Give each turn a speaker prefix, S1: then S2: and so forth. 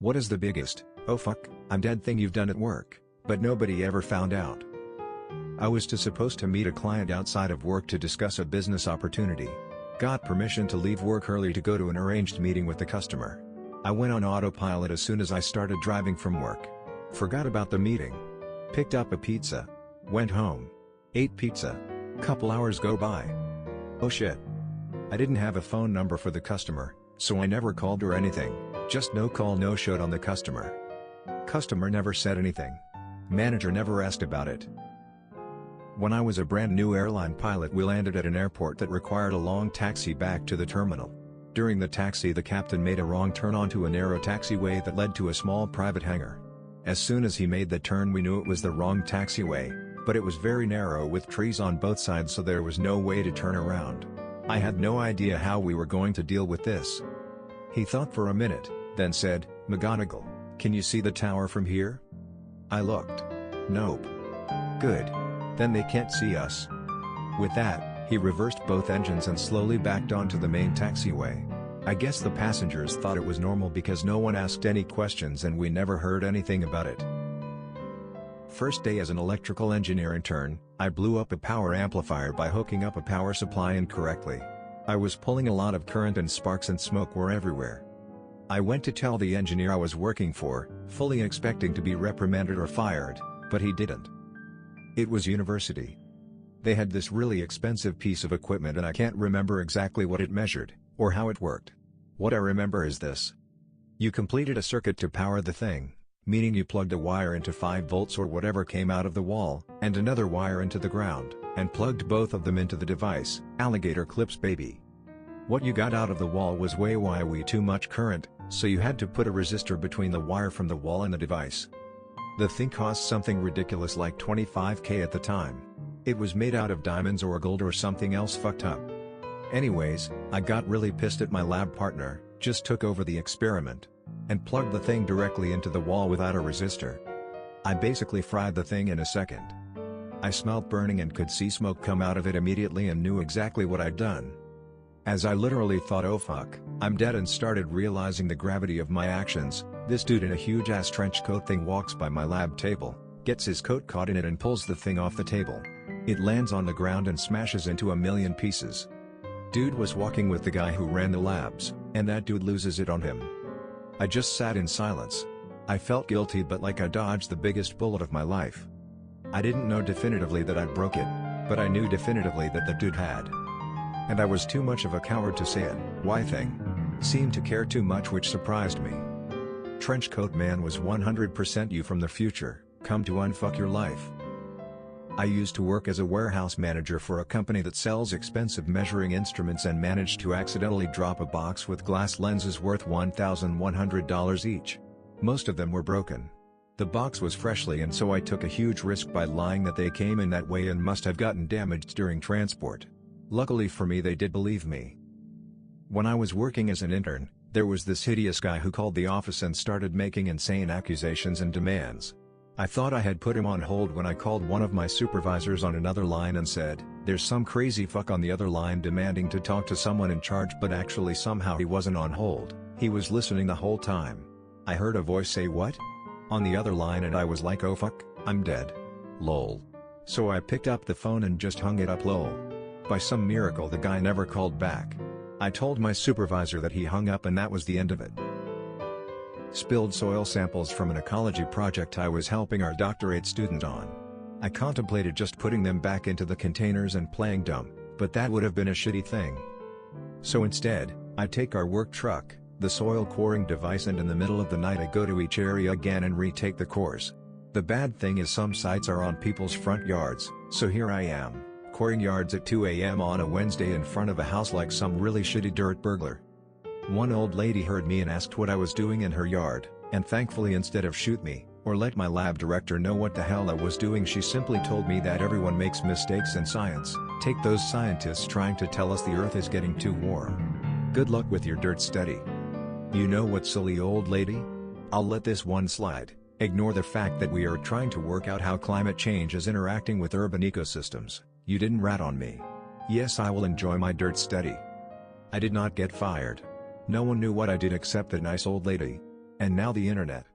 S1: What is the biggest, "oh fuck, I'm dead" thing you've done at work, but nobody ever found out? I was supposed to meet a client outside of work to discuss a business opportunity. Got permission to leave work early to go to an arranged meeting with the customer. I went on autopilot as soon as I started driving from work. Forgot about the meeting. Picked up a pizza. Went home. Ate pizza. Couple hours go by. Oh shit. I didn't have a phone number for the customer, so I never called or anything, just no call no showed on the customer. Customer never said anything. Manager never asked about it. When I was a brand new airline pilot, we landed at an airport that required a long taxi back to the terminal. During the taxi, the captain made a wrong turn onto a narrow taxiway that led to a small private hangar. As soon as he made the turn, we knew it was the wrong taxiway, but it was very narrow with trees on both sides, so there was no way to turn around. I had no idea how we were going to deal with this. He thought for a minute, then said, "McGonagall, can you see the tower from here?" I looked. Nope. Good. Then they can't see us. With that, he reversed both engines and slowly backed onto the main taxiway. I guess the passengers thought it was normal because no one asked any questions and we never heard anything about it. First day as an electrical engineer intern, I blew up a power amplifier by hooking up a power supply incorrectly. I was pulling a lot of current and sparks and smoke were everywhere. I went to tell the engineer I was working for, fully expecting to be reprimanded or fired, but he didn't. It was university. They had this really expensive piece of equipment and I can't remember exactly what it measured, or how it worked. What I remember is this. You completed a circuit to power the thing, meaning you plugged a wire into 5 volts or whatever came out of the wall, and another wire into the ground, and plugged both of them into the device. Alligator clips baby. What you got out of the wall was way too much current, so you had to put a resistor between the wire from the wall and the device. The thing cost something ridiculous like $25,000 at the time. It was made out of diamonds or gold or something else fucked up. Anyways, I got really pissed at my lab partner, just took over the experiment, and plugged the thing directly into the wall without a resistor. I basically fried the thing in a second. I smelled burning and could see smoke come out of it immediately and knew exactly what I'd done. As I literally thought, "oh fuck, I'm dead," and started realizing the gravity of my actions, this dude in a huge ass trench coat thing walks by my lab table, gets his coat caught in it and pulls the thing off the table. It lands on the ground and smashes into a million pieces. Dude was walking with the guy who ran the labs, and that dude loses it on him. I just sat in silence. I felt guilty but like I dodged the biggest bullet of my life. I didn't know definitively that I broke it, but I knew definitively that the dude had. And I was too much of a coward to say it. Why thing? Seemed to care too much, which surprised me. Trenchcoat man was 100% you from the future, come to unfuck your life. I used to work as a warehouse manager for a company that sells expensive measuring instruments and managed to accidentally drop a box with glass lenses worth $1,100 each. Most of them were broken. The box was freshly, and so I took a huge risk by lying that they came in that way and must have gotten damaged during transport. Luckily for me, they did believe me. When I was working as an intern, there was this hideous guy who called the office and started making insane accusations and demands. I thought I had put him on hold when I called one of my supervisors on another line and said, "There's some crazy fuck on the other line demanding to talk to someone in charge," but actually somehow he wasn't on hold, he was listening the whole time. I heard a voice say, "What?" on the other line, and I was like, "Oh fuck, I'm dead. Lol." So I picked up the phone and just hung it up, lol. By some miracle the guy never called back. I told my supervisor that he hung up and that was the end of it. Spilled soil samples from an ecology project I was helping our doctorate student on. I contemplated just putting them back into the containers and playing dumb, but that would have been a shitty thing. So instead, I take our work truck, the soil coring device, and in the middle of the night I go to each area again and retake the cores. The bad thing is some sites are on people's front yards, so here I am, coring yards at 2 a.m. on a Wednesday in front of a house like some really shitty dirt burglar. One old lady heard me and asked what I was doing in her yard, and thankfully instead of shoot me, or let my lab director know what the hell I was doing, she simply told me that everyone makes mistakes in science. Take those scientists trying to tell us the earth is getting too warm. Good luck with your dirt study. You know what, silly old lady? I'll let this one slide. Ignore the fact that we are trying to work out how climate change is interacting with urban ecosystems. You didn't rat on me. Yes, I will enjoy my dirt study. I did not get fired. No one knew what I did except the nice old lady. And now the internet.